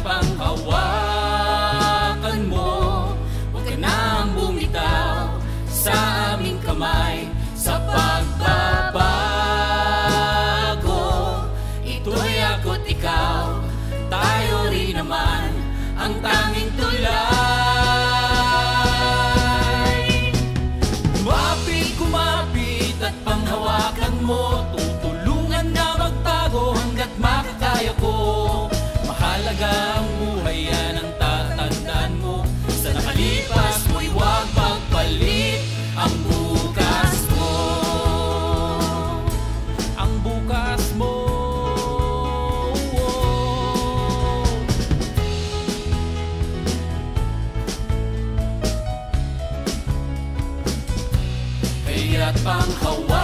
Panghawakan mo, huwag ka nang bumitaw sa aming kamay. Sa pagbabago, ito'y ako't ikaw, tayo rin naman ang tanging tulay. Kumapit at panghawakan mo, tutulungan na magbago hanggat makakaya ko. Mahalaga ang buhay, yan ang tatandaan mo. Sa nakalipas mo'y huwag magpalit ang bukas mo. Ang bukas mo. Kaya't panghawakan